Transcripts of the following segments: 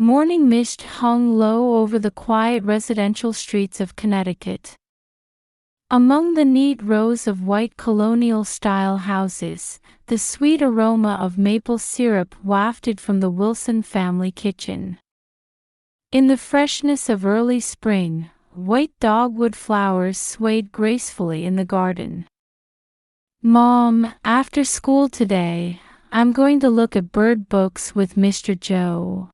Morning mist hung low over the quiet residential streets of Connecticut. Among the neat rows of white colonial-style houses, the sweet aroma of maple syrup wafted from the Wilson family kitchen. In the freshness of early spring, white dogwood flowers swayed gracefully in the garden. "Mom, after school today, I'm going to look at bird books with Mr. Joe.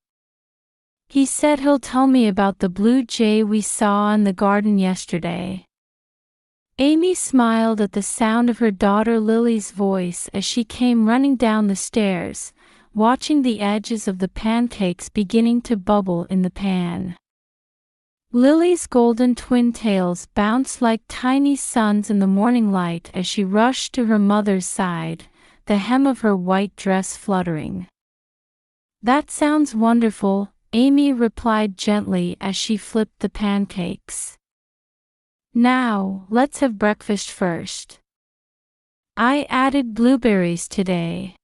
He said he'll tell me about the blue jay we saw in the garden yesterday." Amy smiled at the sound of her daughter Lily's voice as she came running down the stairs, watching the edges of the pancakes beginning to bubble in the pan. Lily's golden twin tails bounced like tiny suns in the morning light as she rushed to her mother's side, the hem of her white dress fluttering. "That sounds wonderful," Amy replied gently as she flipped the pancakes. "Now, let's have breakfast first. I added blueberries today."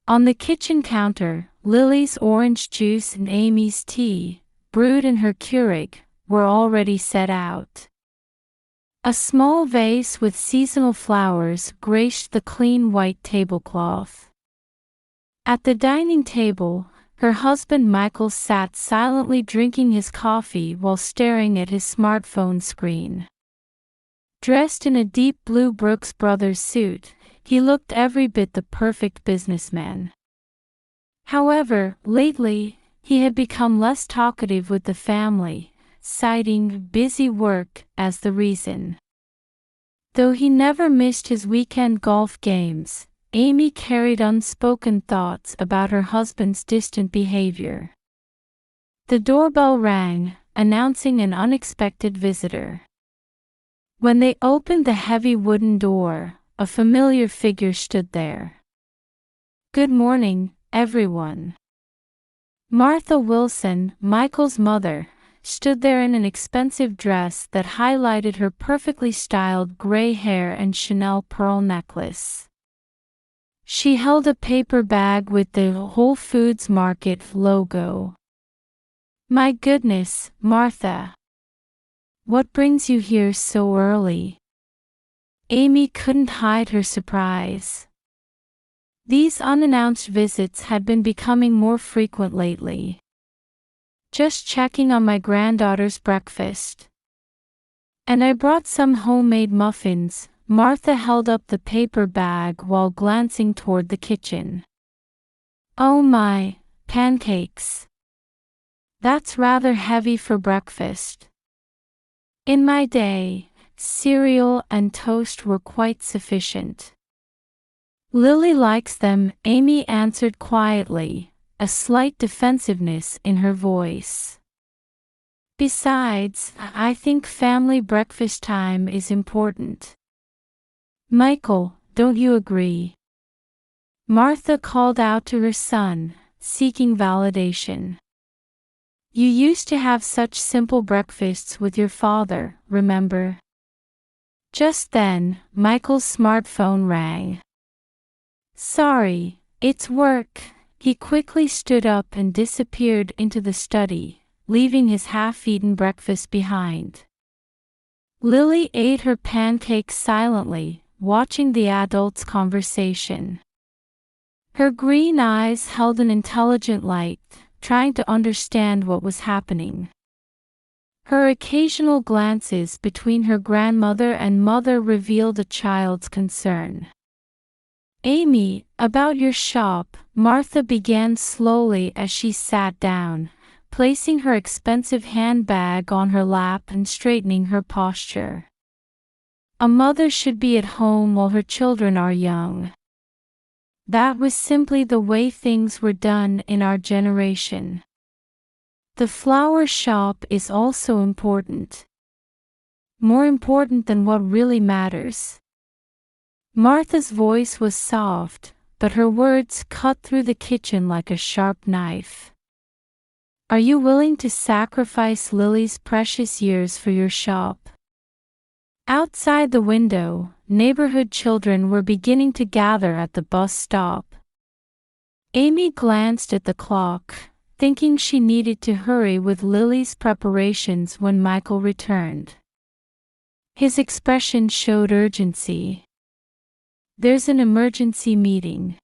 On the kitchen counter, Lily's orange juice and Amy's tea, brewed in her Keurig, were already set out. A small vase with seasonal flowers graced the clean white tablecloth. At the dining table, her husband Michael sat silently drinking his coffee while staring at his smartphone screen. Dressed in a deep blue Brooks Brothers suit, he looked every bit the perfect businessman. However, lately, he had become less talkative with the family, citing busy work as the reason. Though he never missed his weekend golf games, Amy carried unspoken thoughts about her husband's distant behavior. The doorbell rang, announcing an unexpected visitor. When they opened the heavy wooden door, a familiar figure stood there. "Good morning, everyone." Martha Wilson, Michael's mother, stood there in an expensive dress that highlighted her perfectly styled gray hair and Chanel pearl necklace. She held a paper bag with the Whole Foods Market logo. "My goodness, Martha. What brings you here so early?" Amy couldn't hide her surprise. These unannounced visits had been becoming more frequent lately. "Just checking on my granddaughter's breakfast. And I brought some homemade muffins." Martha held up the paper bag while glancing toward the kitchen. "Oh my, pancakes. That's rather heavy for breakfast. In my day, cereal and toast were quite sufficient." "Lily likes them," Amy answered quietly, a slight defensiveness in her voice. "Besides, I think family breakfast time is important." "Michael, don't you agree?" Martha called out to her son, seeking validation. "You used to have such simple breakfasts with your father, remember?" Just then, Michael's smartphone rang. "Sorry, it's work." He quickly stood up and disappeared into the study, leaving his half-eaten breakfast behind. Lily ate her pancakes silently, watching the adults' conversation. Her green eyes held an intelligent light, trying to understand what was happening. Her occasional glances between her grandmother and mother revealed a child's concern. "Amy, about your shop," Martha began slowly as she sat down, placing her expensive handbag on her lap and straightening her posture. "A mother should be at home while her children are young. That was simply the way things were done in our generation. The flower shop is also important. More important than what really matters." Martha's voice was soft, but her words cut through the kitchen like a sharp knife. "Are you willing to sacrifice Lily's precious years for your shop?" Outside the window, neighborhood children were beginning to gather at the bus stop. Amy glanced at the clock, thinking she needed to hurry with Lily's preparations when Michael returned. His expression showed urgency. "There's an emergency meeting.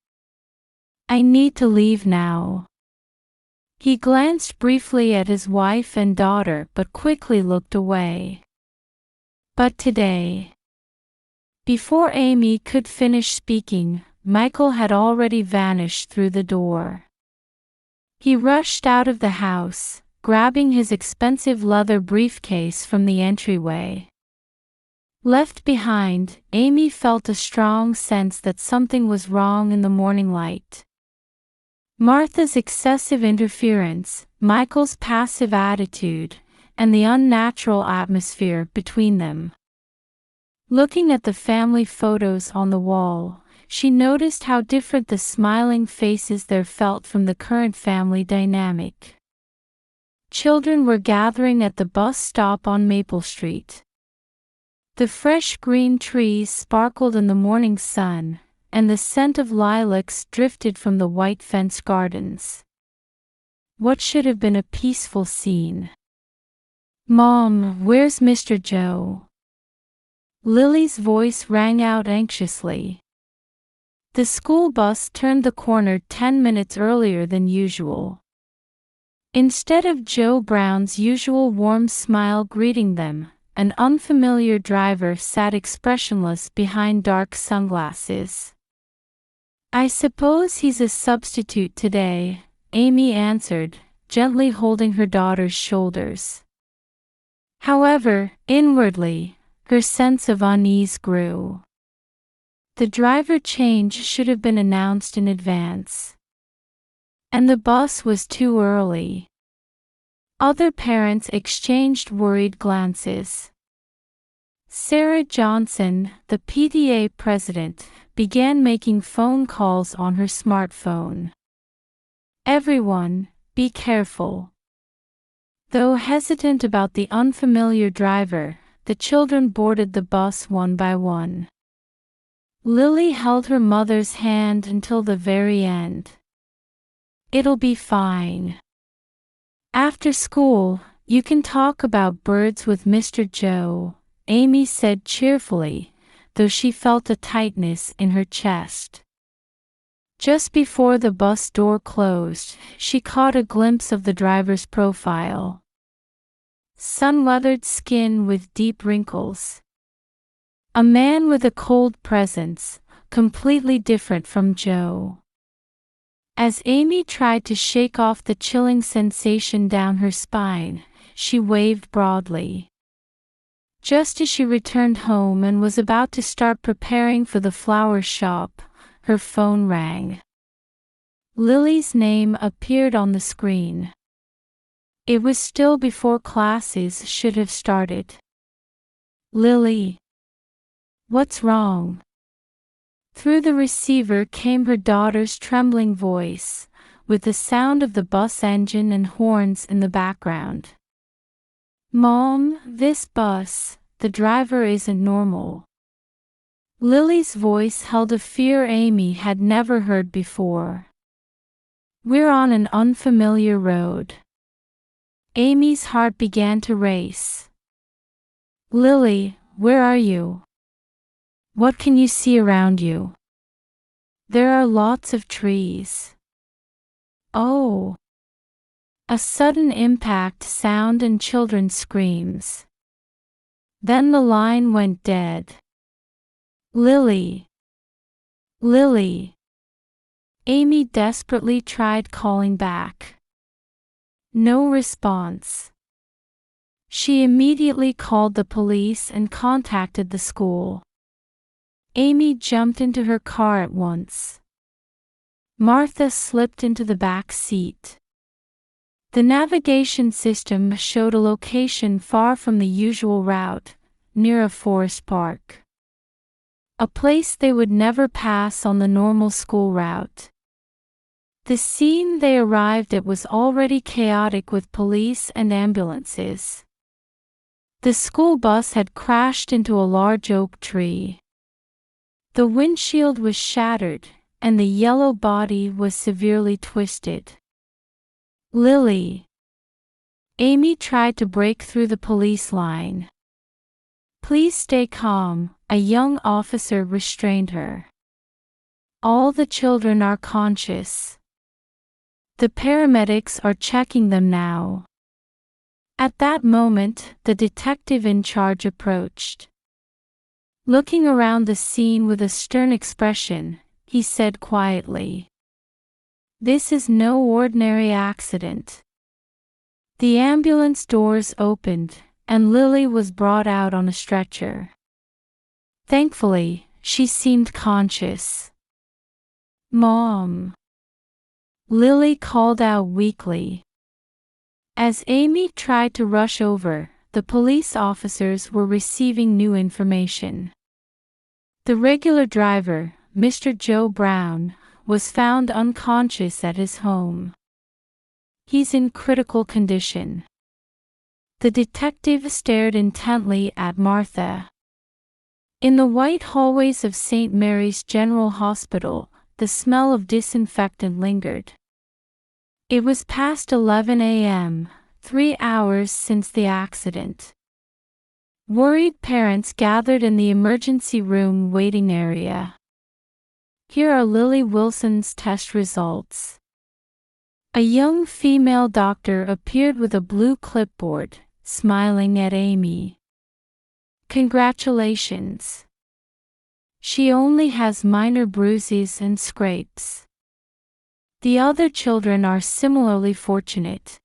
I need to leave now." He glanced briefly at his wife and daughter but quickly looked away. But today. Before Amy could finish speaking, Michael had already vanished through the door. He rushed out of the house, grabbing his expensive leather briefcase from the entryway. Left behind, Amy felt a strong sense that something was wrong in the morning light. Martha's excessive interference, Michael's passive attitude, and the unnatural atmosphere between them. Looking at the family photos on the wall, she noticed how different the smiling faces there felt from the current family dynamic. Children were gathering at the bus stop on Maple Street. The fresh green trees sparkled in the morning sun, and the scent of lilacs drifted from the white fenced gardens. What should have been a peaceful scene. "Mom, where's Mr. Joe?" Lily's voice rang out anxiously. The school bus turned the corner 10 minutes earlier than usual. Instead of Joe Brown's usual warm smile greeting them, an unfamiliar driver sat expressionless behind dark sunglasses. "I suppose he's a substitute today," Amy answered, gently holding her daughter's shoulders. However, inwardly, her sense of unease grew. The driver change should have been announced in advance. And the bus was too early. Other parents exchanged worried glances. Sarah Johnson, the PTA president, began making phone calls on her smartphone. "Everyone, be careful." Though hesitant about the unfamiliar driver, the children boarded the bus one by one. Lily held her mother's hand until the very end. "It'll be fine. After school, you can talk about birds with Mr. Joe," Amy said cheerfully, though she felt a tightness in her chest. Just before the bus door closed, she caught a glimpse of the driver's profile. Sun-weathered skin with deep wrinkles. A man with a cold presence, completely different from Joe. As Amy tried to shake off the chilling sensation down her spine, she waved broadly. Just as she returned home and was about to start preparing for the flower shop, her phone rang. Lily's name appeared on the screen. It was still before classes should have started. "Lily. What's wrong?" Through the receiver came her daughter's trembling voice, with the sound of the bus engine and horns in the background. "Mom, this bus, the driver isn't normal." Lily's voice held a fear Amy had never heard before. "We're on an unfamiliar road." Amy's heart began to race. "Lily, where are you? What can you see around you?" "There are lots of trees." "Oh." A sudden impact sound and children's screams. Then the line went dead. "Lily. Lily." Amy desperately tried calling back. No response. She immediately called the police and contacted the school. Amy jumped into her car at once. Martha slipped into the back seat. The navigation system showed a location far from the usual route, near a forest park. A place they would never pass on the normal school route. The scene they arrived at was already chaotic with police and ambulances. The school bus had crashed into a large oak tree. The windshield was shattered, and the yellow body was severely twisted. Lily. Amy tried to break through the police line. Please stay calm, a young officer restrained her. All the children are conscious. The paramedics are checking them now. At that moment, the detective in charge approached. Looking around the scene with a stern expression, he said quietly, "This is no ordinary accident." The ambulance doors opened, and Lily was brought out on a stretcher. Thankfully, she seemed conscious. "Mom," Lily called out weakly. As Amy tried to rush over, the police officers were receiving new information. The regular driver, Mr. Joe Brown, was found unconscious at his home. He's in critical condition. The detective stared intently at Martha. In the white hallways of St. Mary's General Hospital, the smell of disinfectant lingered. It was past 11 a.m., 3 hours since the accident. Worried parents gathered in the emergency room waiting area. Here are Lily Wilson's test results. A young female doctor appeared with a blue clipboard, smiling at Amy. "Congratulations. She only has minor bruises and scrapes. The other children are similarly fortunate."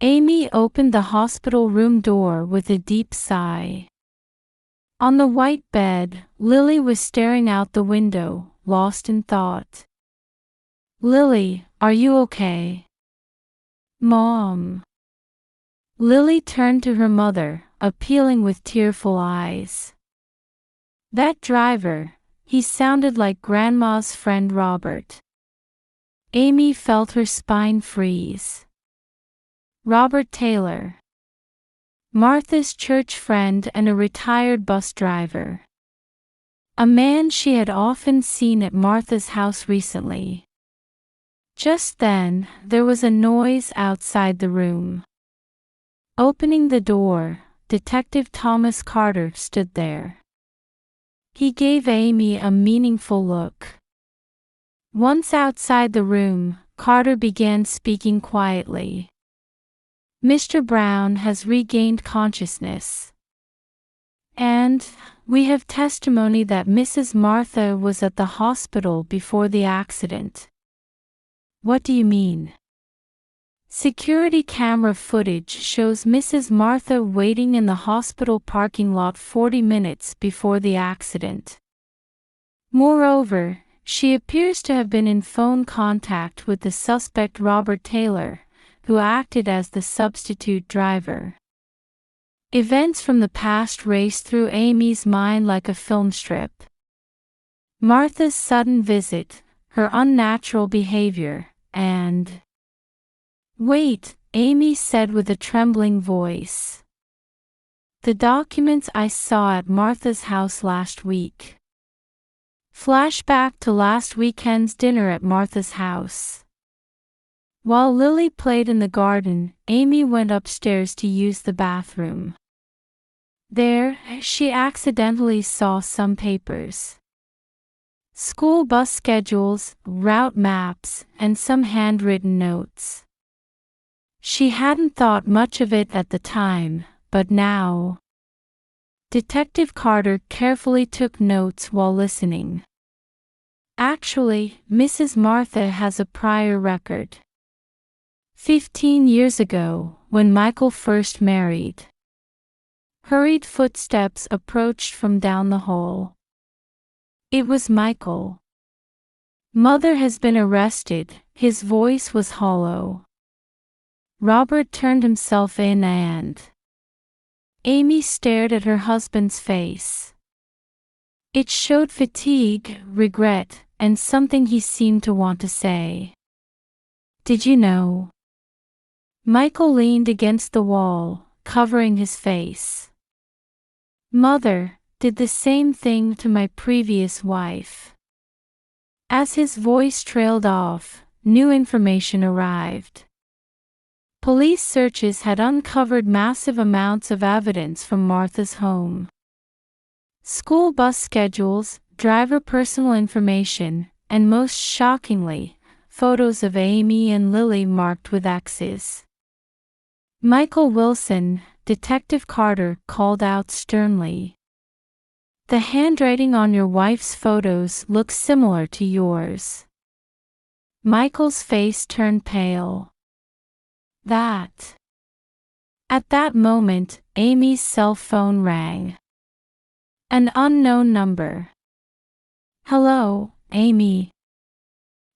Amy opened the hospital room door with a deep sigh. On the white bed, Lily was staring out the window, lost in thought. "Lily, are you okay?" "Mom." Lily turned to her mother, appealing with tearful eyes. "That driver, he sounded like Grandma's friend Robert." Amy felt her spine freeze. Robert Taylor. Martha's church friend and a retired bus driver. A man she had often seen at Martha's house recently. Just then, there was a noise outside the room. Opening the door, Detective Thomas Carter stood there. He gave Amy a meaningful look. Once outside the room, Carter began speaking quietly. "Mr. Brown has regained consciousness. And we have testimony that Mrs. Martha was at the hospital before the accident." "What do you mean?" "Security camera footage shows Mrs. Martha waiting in the hospital parking lot 40 minutes before the accident. Moreover, she appears to have been in phone contact with the suspect Robert Taylor, who acted as the substitute driver." Events from the past raced through Amy's mind like a film strip. Martha's sudden visit, her unnatural behavior, and... "Wait," Amy said with a trembling voice. "The documents I saw at Martha's house last week." Flashback to last weekend's dinner at Martha's house. While Lily played in the garden, Amy went upstairs to use the bathroom. There, she accidentally saw some papers. School bus schedules, route maps, and some handwritten notes. She hadn't thought much of it at the time, but now... Detective Carter carefully took notes while listening. "Actually, Mrs. Martha has a prior record. 15 years ago, when Michael first married." Hurried footsteps approached from down the hall. It was Michael. "Mother has been arrested," his voice was hollow. Robert turned himself in and... Amy stared at her husband's face. It showed fatigue, regret, and something he seemed to want to say. "Did you know?" Michael leaned against the wall, covering his face. "Mother did the same thing to my previous wife." As his voice trailed off, new information arrived. Police searches had uncovered massive amounts of evidence from Martha's home. School bus schedules, driver personal information, and most shockingly, photos of Amy and Lily marked with X's. Michael Wilson, Detective Carter, called out sternly. "The handwriting on your wife's photos looks similar to yours." Michael's face turned pale. At that moment, Amy's cell phone rang. An unknown number. "Hello, Amy.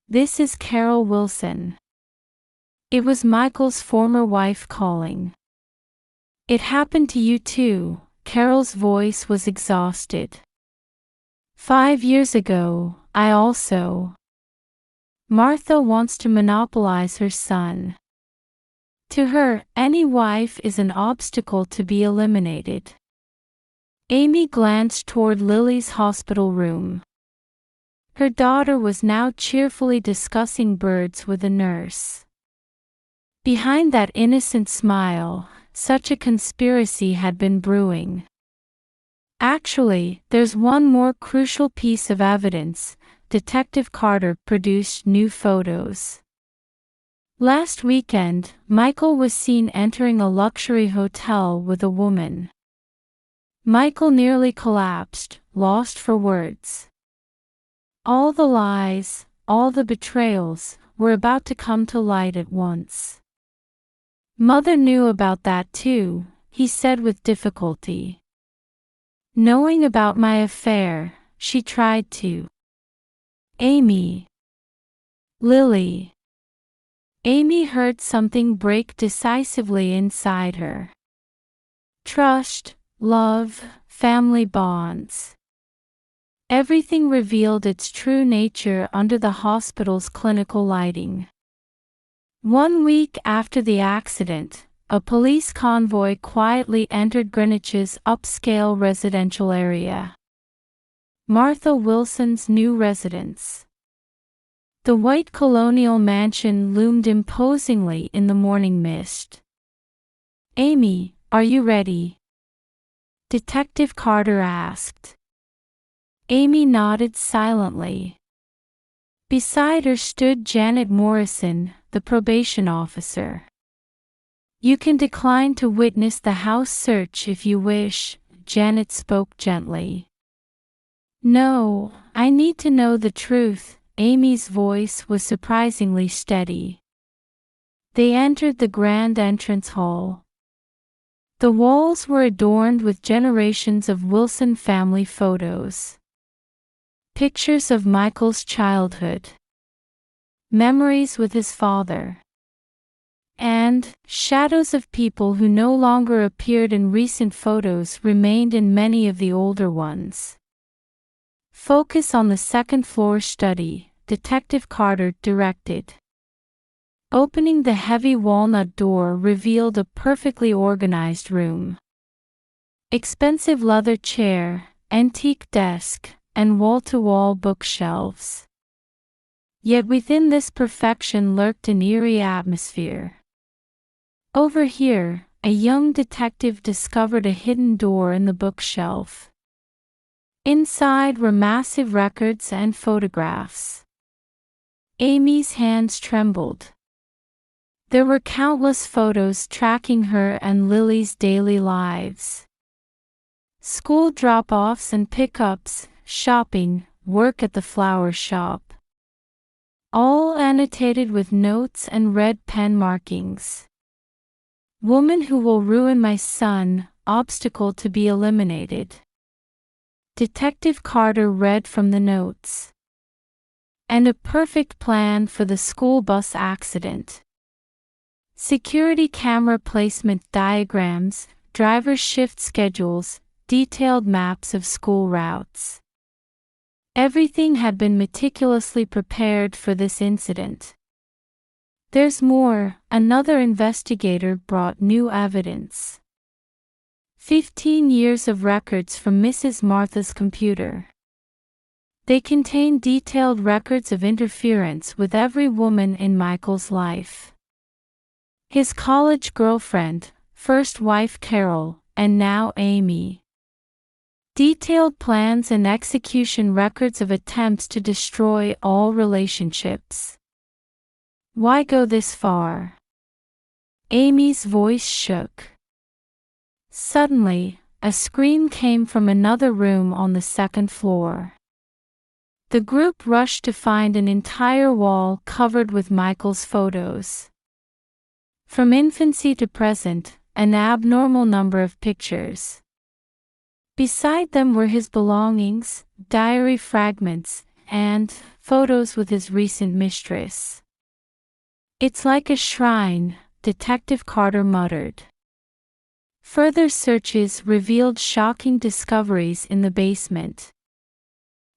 This is Carol Wilson." It was Michael's former wife calling. "It happened to you too." Carol's voice was exhausted. "5 years ago, I also." Martha wants to monopolize her son. To her, any wife is an obstacle to be eliminated. Amy glanced toward Lily's hospital room. Her daughter was now cheerfully discussing birds with a nurse. Behind that innocent smile, such a conspiracy had been brewing. "Actually, there's one more crucial piece of evidence." Detective Carter produced new photos. Last weekend, Michael was seen entering a luxury hotel with a woman. Michael nearly collapsed, lost for words. All the lies, all the betrayals, were about to come to light at once. "Mother knew about that too," he said with difficulty. "Knowing about my affair, she tried to." "Amy." "Lily." Amy heard something break decisively inside her. Trust, love, family bonds. Everything revealed its true nature under the hospital's clinical lighting. 1 week after the accident, a police convoy quietly entered Greenwich's upscale residential area. Martha Wilson's new residence. The white colonial mansion loomed imposingly in the morning mist. "Amy, are you ready?" Detective Carter asked. Amy nodded silently. Beside her stood Janet Morrison, the probation officer. "You can decline to witness the house search if you wish," Janet spoke gently. "No, I need to know the truth." Amy's voice was surprisingly steady. They entered the grand entrance hall. The walls were adorned with generations of Wilson family photos. Pictures of Michael's childhood. Memories with his father. And shadows of people who no longer appeared in recent photos remained in many of the older ones. "Focus on the second-floor study," Detective Carter directed. Opening the heavy walnut door revealed a perfectly organized room. Expensive leather chair, antique desk, and wall-to-wall bookshelves. Yet within this perfection lurked an eerie atmosphere. Over here, a young detective discovered a hidden door in the bookshelf. Inside were massive records and photographs. Amy's hands trembled. There were countless photos tracking her and Lily's daily lives. School drop-offs and pickups, shopping, work at the flower shop. All annotated with notes and red pen markings. "Woman who will ruin my son, obstacle to be eliminated." Detective Carter read from the notes. "And a perfect plan for the school bus accident. Security camera placement diagrams, driver shift schedules, detailed maps of school routes. Everything had been meticulously prepared for this incident." "There's more," another investigator brought new evidence. 15 years of records from Mrs. Martha's computer. They contain detailed records of interference with every woman in Michael's life. his college girlfriend, first wife Carol, and now Amy. Detailed plans and execution records of attempts to destroy all relationships. Why go this far? Amy's voice shook. Suddenly, a scream came from another room on the second floor. The group rushed to find an entire wall covered with Michael's photos. From infancy to present, an abnormal number of pictures. Beside them were his belongings, diary fragments, and photos with his recent mistress. "It's like a shrine," Detective Carter muttered. Further searches revealed shocking discoveries in the basement.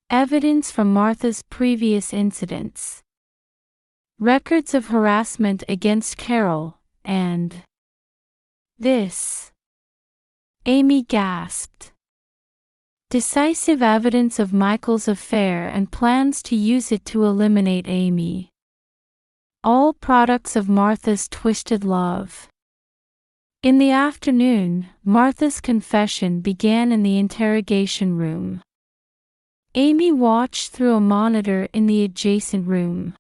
Evidence from Martha's previous incidents. Records of harassment against Carol, and this. Amy gasped. Decisive evidence of Michael's affair and plans to use it to eliminate Amy. All products of Martha's twisted love. In the afternoon, Martha's confession began in the interrogation room. Amy watched through a monitor in the adjacent room.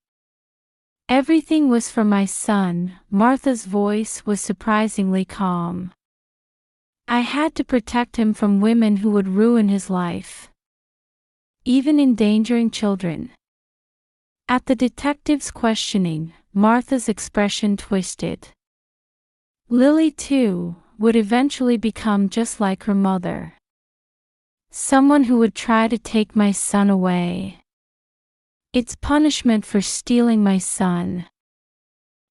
"Everything was for my son," Martha's voice was surprisingly calm. "I had to protect him from women who would ruin his life, even endangering children." At the detective's questioning, Martha's expression twisted. Lily, too, would eventually become just like her mother. Someone who would try to take my son away. It's punishment for stealing my son.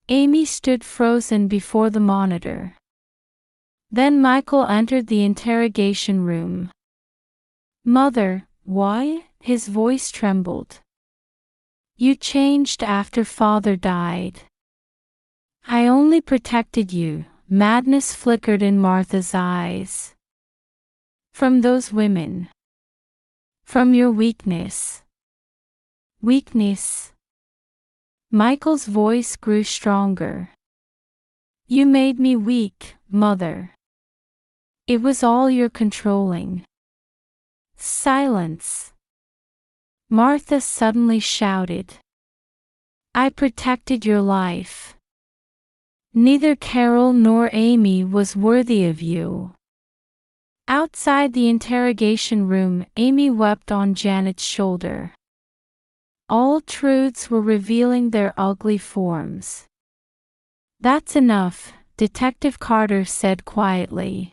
Amy stood frozen before the monitor. Then Michael entered the interrogation room. "Mother, why?" His voice trembled. "You changed after father died." "I only protected you," madness flickered in Martha's eyes. "From those women. From your weakness." "Weakness?" Michael's voice grew stronger. "You made me weak, Mother. It was all your controlling." "Silence!" Martha suddenly shouted. "I protected your life. Neither Carol nor Amy was worthy of you." Outside the interrogation room, Amy wept on Janet's shoulder. All truths were revealing their ugly forms. "That's enough," Detective Carter said quietly.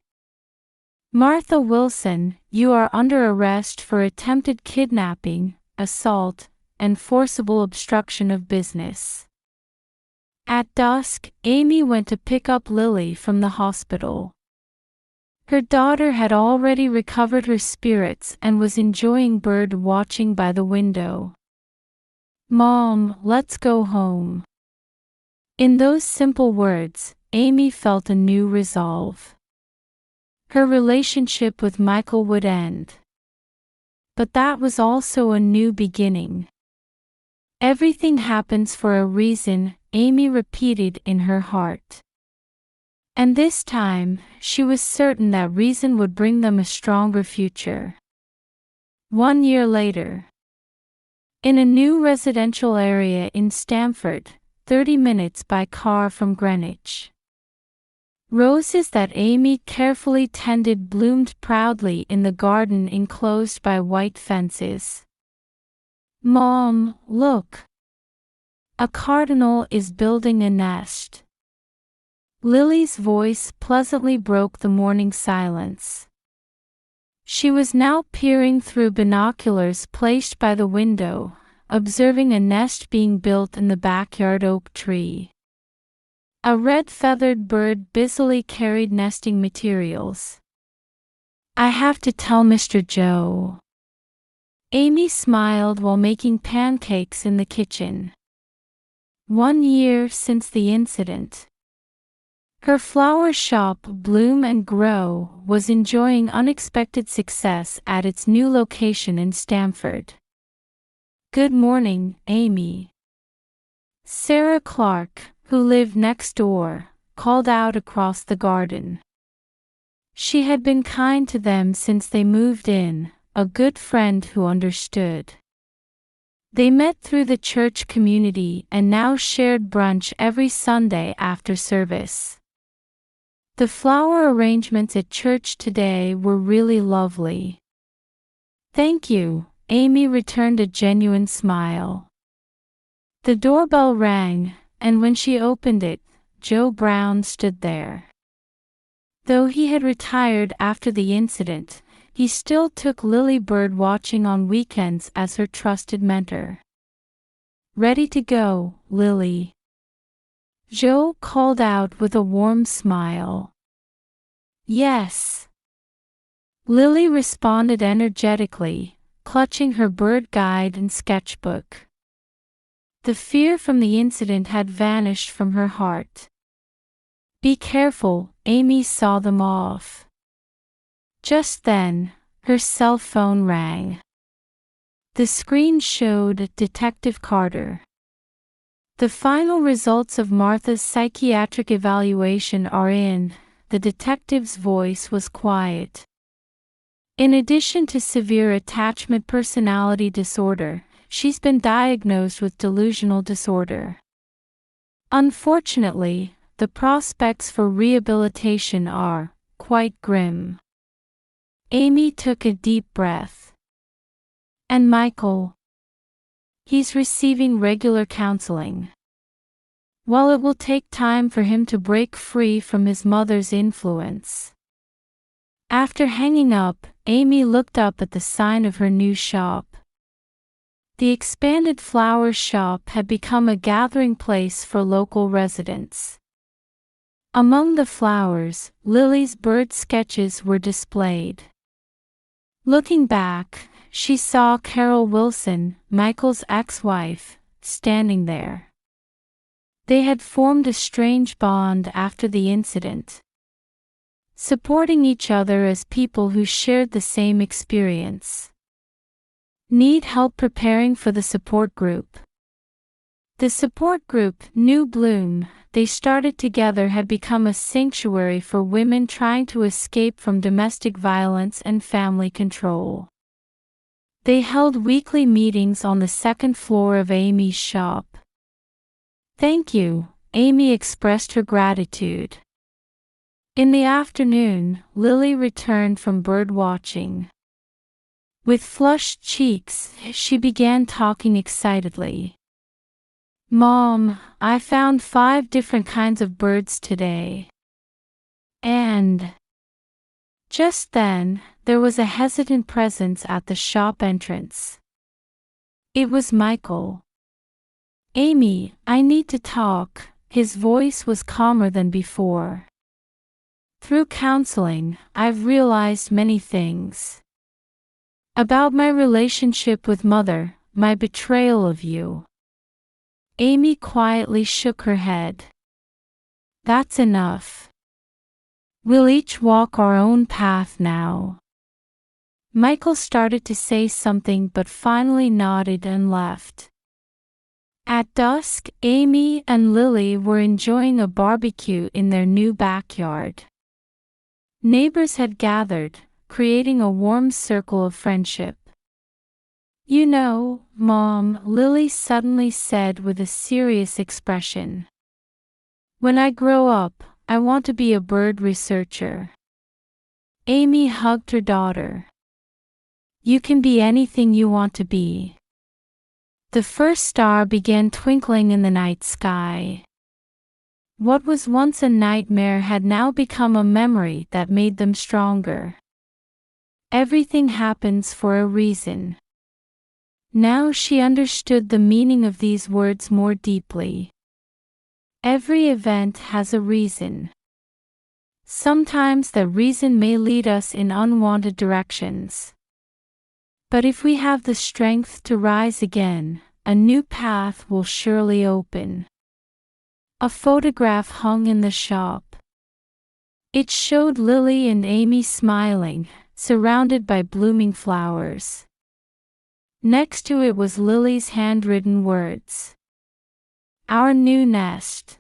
"Martha Wilson, you are under arrest for attempted kidnapping, assault, and forcible obstruction of business." At dusk, Amy went to pick up Lily from the hospital. Her daughter had already recovered her spirits and was enjoying bird watching by the window. "Mom, let's go home." In those simple words, Amy felt a new resolve. Her relationship with Michael would end. But that was also a new beginning. "Everything happens for a reason," Amy repeated in her heart. And this time, she was certain that reason would bring them a stronger future. 1 year later. In a new residential area in Stamford, 30 minutes by car from Greenwich. Roses that Amy carefully tended bloomed proudly in the garden enclosed by white fences. "Mom, look! A cardinal is building a nest." Lily's voice pleasantly broke the morning silence. She was now peering through binoculars placed by the window, observing a nest being built in the backyard oak tree. A red-feathered bird busily carried nesting materials. "I have to tell Mr. Joe." Amy smiled while making pancakes in the kitchen. 1 year since the incident. Her flower shop, Bloom and Grow, was enjoying unexpected success at its new location in Stamford. "Good morning, Amy." Sarah Clark, who lived next door, called out across the garden. She had been kind to them since they moved in, a good friend who understood. They met through the church community and now shared brunch every Sunday after service. The flower arrangements at church today were really lovely. Thank you, Amy returned a genuine smile. The doorbell rang, and when she opened it, Joe Brown stood there. Though he had retired after the incident, he still took Lily bird watching on weekends as her trusted mentor. Ready to go, Lily? Joe called out with a warm smile. Yes. Lily responded energetically, clutching her bird guide and sketchbook. The fear from the incident had vanished from her heart. Be careful, Amy saw them off. Just then, her cell phone rang. The screen showed Detective Carter. The final results of Martha's psychiatric evaluation are in. The detective's voice was quiet. In addition to severe attachment personality disorder, she's been diagnosed with delusional disorder. Unfortunately, the prospects for rehabilitation are quite grim. Amy took a deep breath. And Michael? He's receiving regular counseling. While it will take time for him to break free from his mother's influence. After hanging up, Amy looked up at the sign of her new shop. The expanded flower shop had become a gathering place for local residents. Among the flowers, Lily's bird sketches were displayed. Looking back, she saw Carol Wilson, Michael's ex-wife, standing there. They had formed a strange bond after the incident, supporting each other as people who shared the same experience. Need help preparing for the support group? The support group, New Bloom, they started together had become a sanctuary for women trying to escape from domestic violence and family control. They held weekly meetings on the second floor of Amy's shop. Thank you, Amy expressed her gratitude. In the afternoon, Lily returned from bird watching. With flushed cheeks, she began talking excitedly. Mom, I found 5 different kinds of birds today. And just then, there was a hesitant presence at the shop entrance. It was Michael. Amy, I need to talk. His voice was calmer than before. Through counseling, I've realized many things. About my relationship with Mother, my betrayal of you. Amy quietly shook her head. That's enough. We'll each walk our own path now. Michael started to say something but finally nodded and left. At dusk, Amy and Lily were enjoying a barbecue in their new backyard. Neighbors had gathered, creating a warm circle of friendship. You know, Mom, Lily suddenly said with a serious expression. When I grow up, I want to be a bird researcher. Amy hugged her daughter. You can be anything you want to be. The first star began twinkling in the night sky. What was once a nightmare had now become a memory that made them stronger. Everything happens for a reason. Now she understood the meaning of these words more deeply. Every event has a reason. Sometimes that reason may lead us in unwanted directions. But if we have the strength to rise again, a new path will surely open. A photograph hung in the shop. It showed Lily and Amy smiling, surrounded by blooming flowers. Next to it was Lily's handwritten words. Our new nest.